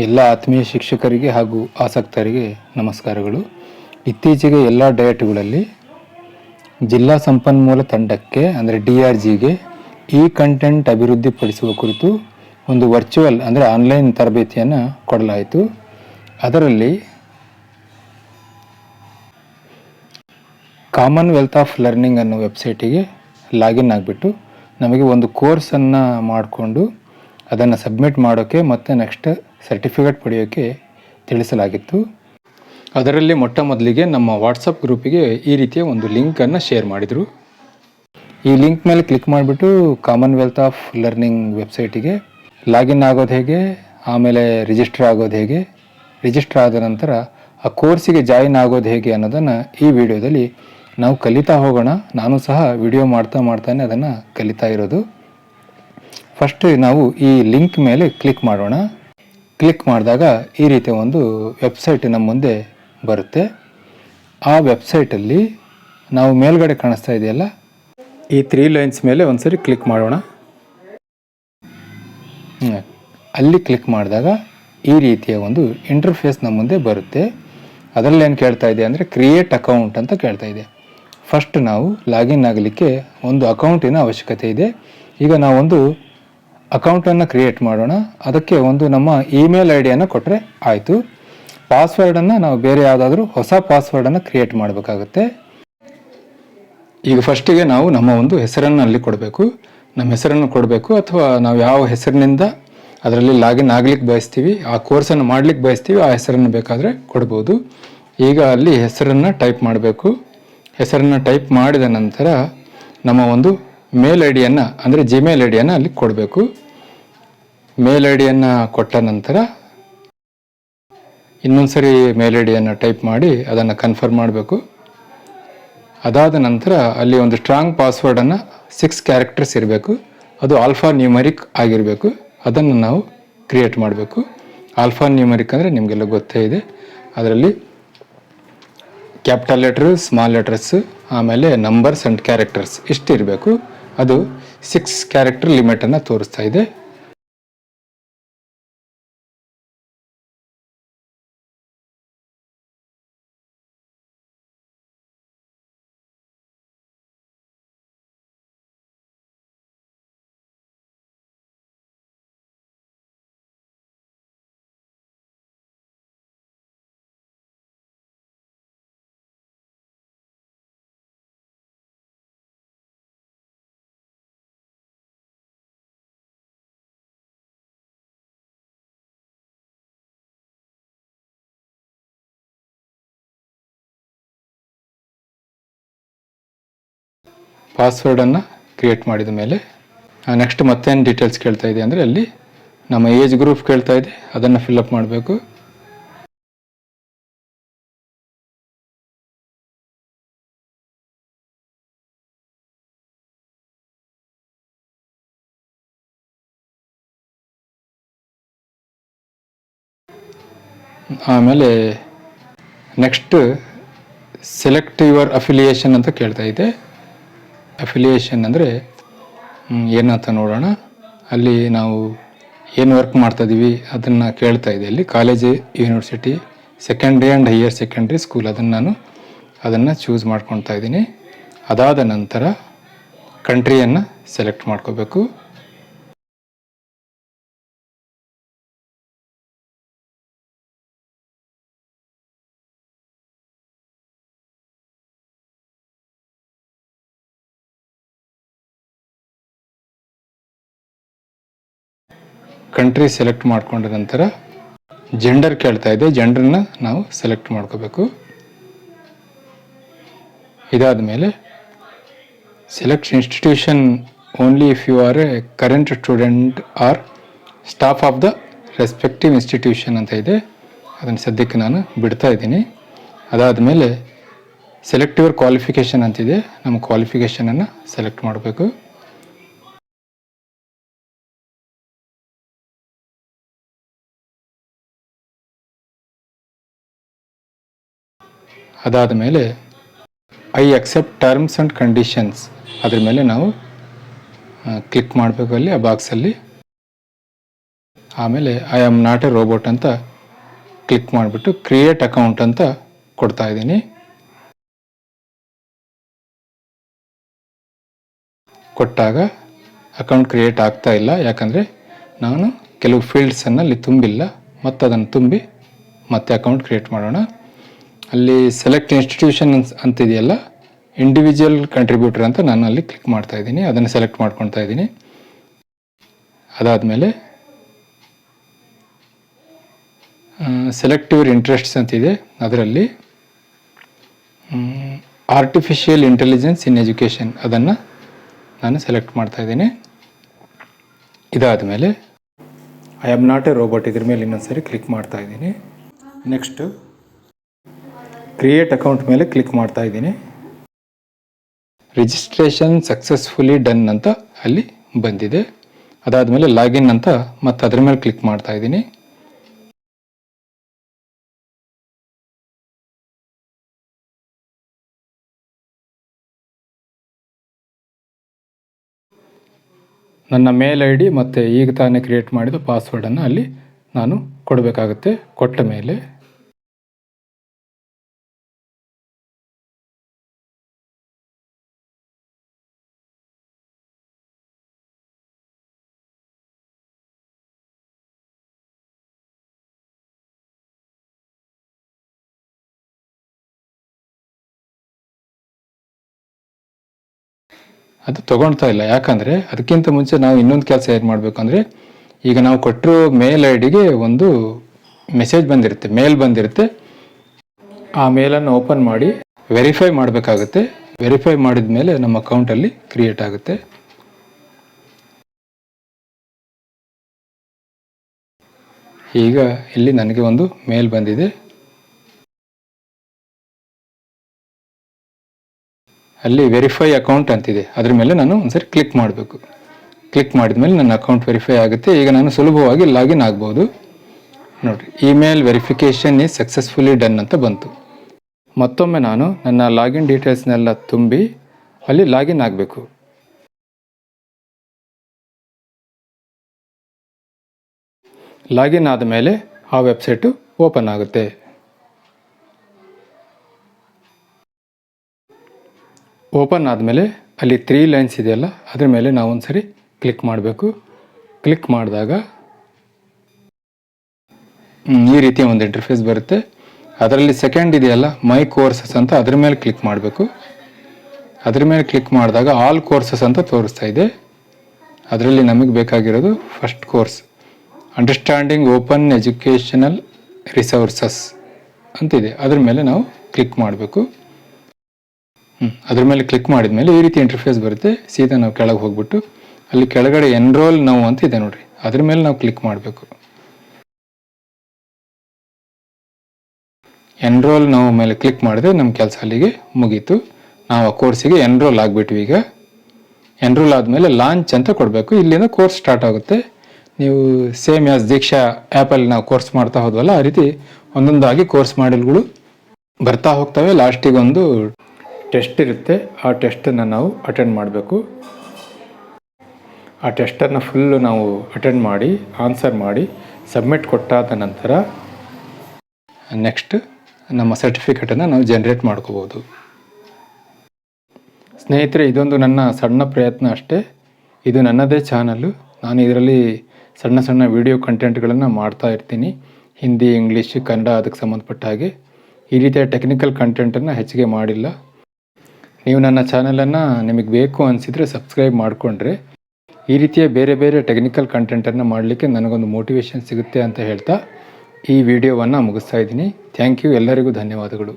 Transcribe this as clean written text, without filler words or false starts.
ಎಲ್ಲ ಆತ್ಮೀಯ ಶಿಕ್ಷಕರಿಗೆ ಹಾಗೂ ಆಸಕ್ತರಿಗೆ ನಮಸ್ಕಾರಗಳು. ಇತ್ತೀಚೆಗೆ ಎಲ್ಲ ಡಯಟ್ಗಳಲ್ಲಿ ಜಿಲ್ಲಾ ಸಂಪನ್ಮೂಲ ತಂಡಕ್ಕೆ ಅಂದರೆ DRGಗೆ ಈ ಕಂಟೆಂಟ್ ಅಭಿವೃದ್ಧಿಪಡಿಸುವ ಕುರಿತು ಒಂದು ವರ್ಚುವಲ್ ಅಂದರೆ ಆನ್ಲೈನ್ ತರಬೇತಿಯನ್ನು ಕೊಡಲಾಯಿತು. ಅದರಲ್ಲಿ ಕಾಮನ್ವೆಲ್ತ್ ಆಫ್ ಲರ್ನಿಂಗ್ ಅನ್ನೋ ವೆಬ್ಸೈಟಿಗೆ ಲಾಗಿನ್ ಆಗಿಬಿಟ್ಟು ನಮಗೆ ಒಂದು ಕೋರ್ಸನ್ನು ಮಾಡಿಕೊಂಡು ಅದನ್ನು ಸಬ್ಮಿಟ್ ಮಾಡೋಕ್ಕೆ ಮತ್ತು ನೆಕ್ಸ್ಟ್ ಸರ್ಟಿಫಿಕೇಟ್ ಪಡೆಯೋಕ್ಕೆ ತಿಳಿಸಲಾಗಿತ್ತು. ಅದರಲ್ಲಿ ಮೊದಲಿಗೆ ನಮ್ಮ ವಾಟ್ಸಪ್ ಗ್ರೂಪಿಗೆ ಈ ರೀತಿಯ ಒಂದು ಲಿಂಕನ್ನು ಶೇರ್ ಮಾಡಿದರು. ಈ ಲಿಂಕ್ ಮೇಲೆ ಕ್ಲಿಕ್ ಮಾಡಿಬಿಟ್ಟು ಕಾಮನ್ವೆಲ್ತ್ ಆಫ್ ಲರ್ನಿಂಗ್ ವೆಬ್ಸೈಟಿಗೆ ಲಾಗಿನ್ ಆಗೋದು ಹೇಗೆ, ಆಮೇಲೆ ರಿಜಿಸ್ಟರ್ ಆಗೋದು ಹೇಗೆ, ರಿಜಿಸ್ಟರ್ ಆದ ನಂತರ ಆ ಕೋರ್ಸಿಗೆ ಜಾಯಿನ್ ಆಗೋದು ಹೇಗೆ ಅನ್ನೋದನ್ನು ಈ ವಿಡಿಯೋದಲ್ಲಿ ನಾವು ಕಲಿತಾ ಹೋಗೋಣ. ನಾನು ಸಹ ವಿಡಿಯೋ ಮಾಡ್ತಾನೆ ಅದನ್ನು ಕಲಿತಾ ಇರೋದು. ಫಸ್ಟ್ ನಾವು ಈ ಲಿಂಕ್ ಮೇಲೆ ಕ್ಲಿಕ್ ಮಾಡೋಣ. ಕ್ಲಿಕ್ ಮಾಡಿದಾಗ ಈ ರೀತಿಯ ಒಂದು ವೆಬ್ಸೈಟ್ ನಮ್ಮ ಮುಂದೆ ಬರುತ್ತೆ. ಆ ವೆಬ್ಸೈಟಲ್ಲಿ ನಾವು ಮೇಲ್ಗಡೆ ಕಾಣಿಸ್ತಾ ಇದೆಯಲ್ಲ ಈ 3 ಲೈನ್ಸ್ ಮೇಲೆ ಒಂದ್ಸರಿ ಕ್ಲಿಕ್ ಮಾಡೋಣ. ಅಲ್ಲಿ ಕ್ಲಿಕ್ ಮಾಡಿದಾಗ ಈ ರೀತಿಯ ಒಂದು ಇಂಟರ್ಫೇಸ್ ನಮ್ಮ ಮುಂದೆ ಬರುತ್ತೆ. ಅದರಲ್ಲಿ ಏನು ಕೇಳ್ತಾ ಇದೆ ಅಂದರೆ ಕ್ರಿಯೇಟ್ ಅಕೌಂಟ್ ಅಂತ ಕೇಳ್ತಾ ಇದೆ. ಫಸ್ಟ್ ನಾವು ಲಾಗಿನ್ ಆಗಲಿಕ್ಕೆ ಒಂದು ಅಕೌಂಟಿನ ಅವಶ್ಯಕತೆ ಇದೆ. ಈಗ ನಾವೊಂದು ಅಕೌಂಟನ್ನು ಕ್ರಿಯೇಟ್ ಮಾಡೋಣ. ಅದಕ್ಕೆ ಒಂದು ನಮ್ಮ ಇಮೇಲ್ ID ಕೊಟ್ಟರೆ ಆಯಿತು. ಪಾಸ್ವರ್ಡನ್ನು ನಾವು ಬೇರೆ ಯಾವುದಾದ್ರೂ ಹೊಸ ಪಾಸ್ವರ್ಡನ್ನು ಕ್ರಿಯೇಟ್ ಮಾಡಬೇಕಾಗುತ್ತೆ. ಈಗ ಫಸ್ಟಿಗೆ ನಾವು ನಮ್ಮ ಒಂದು ಹೆಸರನ್ನು ಅಲ್ಲಿ ಕೊಡಬೇಕು. ನಮ್ಮ ಹೆಸರನ್ನು ಕೊಡಬೇಕು, ಅಥವಾ ನಾವು ಯಾವ ಹೆಸರಿನಿಂದ ಅದರಲ್ಲಿ ಲಾಗಿನ್ ಆಗ್ಲಿಕ್ಕೆ ಬಯಸ್ತೀವಿ, ಆ ಕೋರ್ಸನ್ನು ಮಾಡ್ಲಿಕ್ಕೆ ಬಯಸ್ತೀವಿ, ಆ ಹೆಸರನ್ನು ಬೇಕಾದರೆ ಕೊಡ್ಬೋದು. ಈಗ ಅಲ್ಲಿ ಹೆಸರನ್ನು ಟೈಪ್ ಮಾಡಬೇಕು. ಹೆಸರನ್ನು ಟೈಪ್ ಮಾಡಿದ ನಂತರ ನಮ್ಮ ಒಂದು ಮೇಲ್ ID ಅಂದರೆ ಜಿಮೇಲ್ ID ಅಲ್ಲಿ ಕೊಡಬೇಕು. ಮೇಲ್ ID ಕೊಟ್ಟ ನಂತರ ಇನ್ನೊಂದು ಸರಿ ಮೇಲ್ ID ಟೈಪ್ ಮಾಡಿ ಅದನ್ನು ಕನ್ಫರ್ಮ್ ಮಾಡಬೇಕು. ಅದಾದ ನಂತರ ಅಲ್ಲಿ ಒಂದು ಸ್ಟ್ರಾಂಗ್ ಪಾಸ್ವರ್ಡನ್ನು 6 ಕ್ಯಾರೆಕ್ಟರ್ಸ್ ಇರಬೇಕು. ಅದು ಆಲ್ಫಾ ನ್ಯೂಮರಿಕ್ ಆಗಿರಬೇಕು. ಅದನ್ನು ನಾವು ಕ್ರಿಯೇಟ್ ಮಾಡಬೇಕು. ಆಲ್ಫಾ ನ್ಯೂಮರಿಕ್ ಅಂದರೆ ನಿಮಗೆಲ್ಲ ಗೊತ್ತೇ ಇದೆ. ಅದರಲ್ಲಿ ಕ್ಯಾಪಿಟಲ್ ಲೆಟರು, ಸ್ಮಾಲ್ ಲೆಟರ್ಸ್, ಆಮೇಲೆ ನಂಬರ್ಸ್ ಆ್ಯಂಡ್ ಕ್ಯಾರೆಕ್ಟರ್ಸ್ ಇಷ್ಟು ಇರಬೇಕು. ಅದು 6 ಕ್ಯಾರೆಕ್ಟರ್ ಲಿಮಿಟನ್ನು ತೋರಿಸ್ತಾ ಇದೆ. ಪಾಸ್ವರ್ಡನ್ನು ಕ್ರಿಯೇಟ್ ಮಾಡಿದ ಮೇಲೆ ನೆಕ್ಸ್ಟ್ ಮತ್ತೇನು ಡೀಟೇಲ್ಸ್ ಕೇಳ್ತಾ ಇದೆ ಅಂದರೆ ಅಲ್ಲಿ ನಮ್ಮ ಏಜ್ ಗ್ರೂಪ್ ಕೇಳ್ತಾ ಇದೆ. ಅದನ್ನು ಫಿಲ್ಅಪ್ ಮಾಡಬೇಕು. ಆಮೇಲೆ ನೆಕ್ಸ್ಟ್ ಸೆಲೆಕ್ಟ್ ಯುವರ್ ಅಫಿಲಿಯೇಷನ್ ಅಂತ ಕೇಳ್ತಾ ಇದೆ. ಅಫಿಲಿಯೇಷನ್ ಅಂದರೆ ಏನಂತ ನೋಡೋಣ. ಅಲ್ಲಿ ನಾವು ಏನು ವರ್ಕ್ ಮಾಡ್ತಾಯಿದ್ದೀವಿ ಅದನ್ನು ಕೇಳ್ತಾ ಇದೆ. ಅಲ್ಲಿ college, university, secondary and higher secondary school ಅದನ್ನು ಚೂಸ್ ಮಾಡ್ಕೊತಾ ಇದ್ದೀನಿ. ಅದಾದ ನಂತರ ಕಂಟ್ರಿಯನ್ನು ಸೆಲೆಕ್ಟ್ ಮಾಡ್ಕೋಬೇಕು. ಕಂಟ್ರಿ ಸೆಲೆಕ್ಟ್ ಮಾಡ್ಕೊಂಡ ನಂತರ ಜೆಂಡರ್ ಕೇಳ್ತಾ ಇದೆ. ಜೆಂಡರ್ನ ನಾವು ಸೆಲೆಕ್ಟ್ ಮಾಡ್ಕೋಬೇಕು. ಇದಾದ ಮೇಲೆ select institution only if you are a current student or staff of the respective institution ಅಂತ ಇದೆ. ಅದನ್ನು ಸದ್ಯಕ್ಕೆ ನಾನು ಬಿಡ್ತಾ ಇದ್ದೀನಿ. ಅದಾದ ಮೇಲೆ ಸೆಲೆಕ್ಟ್ ಯುವರ್ ಕ್ವಾಲಿಫಿಕೇಷನ್ ಅಂತಿದೆ. ನಮ್ಮ ಕ್ವಾಲಿಫಿಕೇಷನನ್ನು ಸೆಲೆಕ್ಟ್ ಮಾಡಬೇಕು. ಅದಾದ ಮೇಲೆ I accept terms and conditions ಅದ್ರ ಮೇಲೆ ನಾವು ಕ್ಲಿಕ್ ಮಾಡಬೇಕು ಅಲ್ಲಿ ಆ ಬಾಕ್ಸಲ್ಲಿ. ಆಮೇಲೆ I am not A robot ಅಂತ ಕ್ಲಿಕ್ ಮಾಡಿಬಿಟ್ಟು ಕ್ರಿಯೇಟ್ ಅಕೌಂಟ್ ಅಂತ ಕೊಡ್ತಾ ಇದ್ದೀನಿ. ಕೊಟ್ಟಾಗ ಅಕೌಂಟ್ ಕ್ರಿಯೇಟ್ ಆಗ್ತಾ ಇಲ್ಲ, ಯಾಕಂದರೆ ನಾನು ಕೆಲವು ಫೀಲ್ಡ್ಸನ್ನು ಅಲ್ಲಿ ತುಂಬಿಲ್ಲ. ಮತ್ತು ಅದನ್ನು ತುಂಬಿ ಮತ್ತೆ ಅಕೌಂಟ್ ಕ್ರಿಯೇಟ್ ಮಾಡೋಣ. ಅಲ್ಲಿ ಸೆಲೆಕ್ಟ್ ಇನ್ಸ್ಟಿಟ್ಯೂಷನ್ ಅಂತಿದೆಯಲ್ಲ, ಇಂಡಿವಿಜುವಲ್ ಕಂಟ್ರಿಬ್ಯೂಟರ್ ಅಂತ ನಾನು ಅಲ್ಲಿ ಕ್ಲಿಕ್ ಮಾಡ್ತಾ ಇದ್ದೀನಿ. ಅದನ್ನು ಸೆಲೆಕ್ಟ್ ಮಾಡ್ಕೊತಾ ಇದ್ದೀನಿ. ಅದಾದಮೇಲೆ ಸೆಲೆಕ್ಟ್ ಯುವರ್ ಇಂಟ್ರೆಸ್ಟ್ಸ್ ಅಂತಿದೆ, ಅದರಲ್ಲಿ ಆರ್ಟಿಫಿಷಿಯಲ್ ಇಂಟೆಲಿಜೆನ್ಸ್ ಇನ್ ಎಜುಕೇಷನ್ ಅದನ್ನು ನಾನು ಸೆಲೆಕ್ಟ್ ಮಾಡ್ತಾ ಇದ್ದೀನಿ. ಇದಾದಮೇಲೆ I am not A robot ಇದ್ರ ಮೇಲೆ ಇನ್ನೊಂದ್ಸರಿ ಕ್ಲಿಕ್ ಮಾಡ್ತಾ ಇದ್ದೀನಿ. ನೆಕ್ಸ್ಟು ಕ್ರಿಯೇಟ್ ಅಕೌಂಟ್ ಮೇಲೆ ಕ್ಲಿಕ್ ಮಾಡ್ತಾ ಇದ್ದೀನಿ. ರಿಜಿಸ್ಟ್ರೇಷನ್ ಸಕ್ಸಸ್ಫುಲಿ ಡನ್ ಅಂತ ಅಲ್ಲಿ ಬಂದಿದೆ. ಅದಾದಮೇಲೆ ಲಾಗಿನ್ ಅಂತ ಮತ್ತೆ ಅದ್ರ ಮೇಲೆ ಕ್ಲಿಕ್ ಮಾಡ್ತಾ ಇದ್ದೀನಿ. ನನ್ನ ಮೇಲ್ ಐ ಡಿ ಮತ್ತು ಈಗ ತಾನೇ ಕ್ರಿಯೇಟ್ ಮಾಡಿದ ಪಾಸ್ವರ್ಡನ್ನು ಅಲ್ಲಿ ನಾನು ಕೊಡಬೇಕಾಗುತ್ತೆ. ಕೊಟ್ಟ ಮೇಲೆ ಅದು ತೊಗೊಳ್ತಾ ಇಲ್ಲ. ಯಾಕಂದರೆ ಅದಕ್ಕಿಂತ ಮುಂಚೆ ನಾವು ಇನ್ನೊಂದು ಕೆಲಸ ಏನು ಮಾಡಬೇಕು ಅಂದರೆ, ಈಗ ನಾವು ಕೊಟ್ಟಿರೋ ಮೇಲ್ ಐ ಡಿಗೆ ಒಂದು ಮೆಸೇಜ್ ಬಂದಿರುತ್ತೆ, ಮೇಲ್ ಬಂದಿರುತ್ತೆ. ಆ ಮೇಲನ್ನು ಓಪನ್ ಮಾಡಿ ವೆರಿಫೈ ಮಾಡಬೇಕಾಗುತ್ತೆ. ವೆರಿಫೈ ಮಾಡಿದ ಮೇಲೆ ನಮ್ಮ ಅಕೌಂಟಲ್ಲಿ ಕ್ರಿಯೇಟ್ ಆಗುತ್ತೆ. ಈಗ ಇಲ್ಲಿ ನನಗೆ ಒಂದು ಮೇಲ್ ಬಂದಿದೆ. ಅಲ್ಲಿ ವೆರಿಫೈ ಅಕೌಂಟ್ ಅಂತಿದೆ, ಅದ್ರ ಮೇಲೆ ನಾನು ಒಂದ್ಸರಿ ಕ್ಲಿಕ್ ಮಾಡಬೇಕು. ಕ್ಲಿಕ್ ಮಾಡಿದ ಮೇಲೆ ನನ್ನ ಅಕೌಂಟ್ ವೆರಿಫೈ ಆಗುತ್ತೆ. ಈಗ ನಾನು ಸುಲಭವಾಗಿ ಲಾಗಿನ್ ಆಗ್ಬೋದು. ನೋಡಿರಿ, email verification is successfully done ಅಂತ ಬಂತು. ಮತ್ತೊಮ್ಮೆ ನಾನು ನನ್ನ ಲಾಗಿನ್ ಡೀಟೇಲ್ಸ್ನೆಲ್ಲ ತುಂಬಿ ಅಲ್ಲಿ ಲಾಗಿನ್ ಆಗಬೇಕು. ಲಾಗಿನ್ ಆದಮೇಲೆ ಆ ವೆಬ್ಸೈಟು ಓಪನ್ ಆಗುತ್ತೆ. ಓಪನ್ ಆದಮೇಲೆ ಅಲ್ಲಿ 3 ಲೈನ್ಸ್ ಇದೆಯಲ್ಲ, ಅದ್ರ ಮೇಲೆ ನಾವು ಒಂದು ಸರಿ ಕ್ಲಿಕ್ ಮಾಡಬೇಕು. ಕ್ಲಿಕ್ ಮಾಡಿದಾಗ ಈ ರೀತಿಯ ಒಂದು ಇಂಟರ್ಫೇಸ್ ಬರುತ್ತೆ. ಅದರಲ್ಲಿ ಸೆಕೆಂಡ್ ಇದೆಯಲ್ಲ, ಮೈ ಕೋರ್ಸಸ್ ಅಂತ, ಅದ್ರ ಮೇಲೆ ಕ್ಲಿಕ್ ಮಾಡಬೇಕು. ಅದ್ರ ಮೇಲೆ ಕ್ಲಿಕ್ ಮಾಡಿದಾಗ ಆಲ್ ಕೋರ್ಸಸ್ ಅಂತ ತೋರಿಸ್ತಾ ಇದೆ. ಅದರಲ್ಲಿ ನಮಗೆ ಬೇಕಾಗಿರೋದು first course, understanding open educational resources ಅಂತಿದೆ. ಅದ್ರ ಮೇಲೆ ನಾವು ಕ್ಲಿಕ್ ಮಾಡಬೇಕು. ಅದ್ರ ಮೇಲೆ ಕ್ಲಿಕ್ ಮಾಡಿದ ಮೇಲೆ ಈ ರೀತಿ ಇಂಟರ್ಫೇಸ್ ಬರುತ್ತೆ. ಸೀದಾ ನಾವು ಕೆಳಗೆ ಹೋಗ್ಬಿಟ್ಟು ಅಲ್ಲಿ ಕೆಳಗಡೆ ಎನ್ರೋಲ್ ನೌ ಅಂತ ಇದೆ ನೋಡ್ರಿ, ಅದ್ರ ಮೇಲೆ ನಾವು ಕ್ಲಿಕ್ ಮಾಡಬೇಕು. ಎನ್ರೋಲ್ ನೌ ಮೇಲೆ ಕ್ಲಿಕ್ ಮಾಡಿದ್ರೆ ನಮ್ಮ ಕೆಲಸ ಅಲ್ಲಿಗೆ ಮುಗೀತು. ನಾವು ಆ ಕೋರ್ಸಿಗೆ ಎನ್ರೋಲ್ ಆಗಿಬಿಟ್ವಿ. ಈಗ ಎನ್ರೋಲ್ ಆದಮೇಲೆ ಲಾಂಚ್ ಅಂತ ಕೊಡಬೇಕು. ಇಲ್ಲಿಂದ ಕೋರ್ಸ್ ಸ್ಟಾರ್ಟ್ ಆಗುತ್ತೆ. ನೀವು ಸೇಮ್ ಯಾಸ್ ದೀಕ್ಷಾ ಆ್ಯಪಲ್ಲಿ ನಾವು ಕೋರ್ಸ್ ಮಾಡ್ತಾ ಹೋದ್ವಲ್ಲ, ಆ ರೀತಿ ಒಂದೊಂದಾಗಿ ಕೋರ್ಸ್ ಮಾಡೆಲ್ಗಳು ಬರ್ತಾ ಹೋಗ್ತವೆ. ಲಾಸ್ಟಿಗೆ ಒಂದು ಟೆಸ್ಟ್ ಇರುತ್ತೆ. ಆ ಟೆಸ್ಟನ್ನು ನಾವು ಅಟೆಂಡ್ ಮಾಡಬೇಕು. ಆ ಟೆಸ್ಟನ್ನು ಫುಲ್ಲು ನಾವು ಅಟೆಂಡ್ ಮಾಡಿ ಆನ್ಸರ್ ಮಾಡಿ ಸಬ್ಮಿಟ್ ಕೊಟ್ಟಾದ ನಂತರ ನೆಕ್ಸ್ಟ್ ನಮ್ಮ ಸರ್ಟಿಫಿಕೇಟನ್ನು ನಾವು ಜನ್ರೇಟ್ ಮಾಡ್ಕೋಬೋದು. ಸ್ನೇಹಿತರೆ, ಇದೊಂದು ನನ್ನ ಸಣ್ಣ ಪ್ರಯತ್ನ ಅಷ್ಟೇ. ಇದು ನನ್ನದೇ ಚಾನಲ್ಲು. ನಾನು ಇದರಲ್ಲಿ ಸಣ್ಣ ಸಣ್ಣ ವಿಡಿಯೋ ಕಂಟೆಂಟ್ಗಳನ್ನು ಮಾಡ್ತಾ ಇರ್ತೀನಿ. ಹಿಂದಿ, ಇಂಗ್ಲೀಷ್, ಕನ್ನಡ ಅದಕ್ಕೆ ಸಂಬಂಧಪಟ್ಟ ಹಾಗೆ. ಈ ರೀತಿಯ ಟೆಕ್ನಿಕಲ್ ಕಂಟೆಂಟನ್ನು ಹೆಚ್ಚಿಗೆ ಮಾಡಿಲ್ಲ. ನೀವು ನನ್ನ ಚಾನಲನ್ನು ನಿಮಗೆ ಬೇಕು ಅನಿಸಿದರೆ ಸಬ್ಸ್ಕ್ರೈಬ್ ಮಾಡಿಕೊಂಡ್ರೆ ಈ ರೀತಿಯ ಬೇರೆ ಬೇರೆ ಟೆಕ್ನಿಕಲ್ ಕಂಟೆಂಟನ್ನು ಮಾಡಲಿಕ್ಕೆ ನನಗೊಂದು ಮೋಟಿವೇಶನ್ ಸಿಗುತ್ತೆ ಅಂತ ಹೇಳ್ತಾ ಈ ವಿಡಿಯೋವನ್ನು ಮುಗಿಸ್ತಾ ಇದ್ದೀನಿ. Thank you. ಎಲ್ಲರಿಗೂ ಧನ್ಯವಾದಗಳು.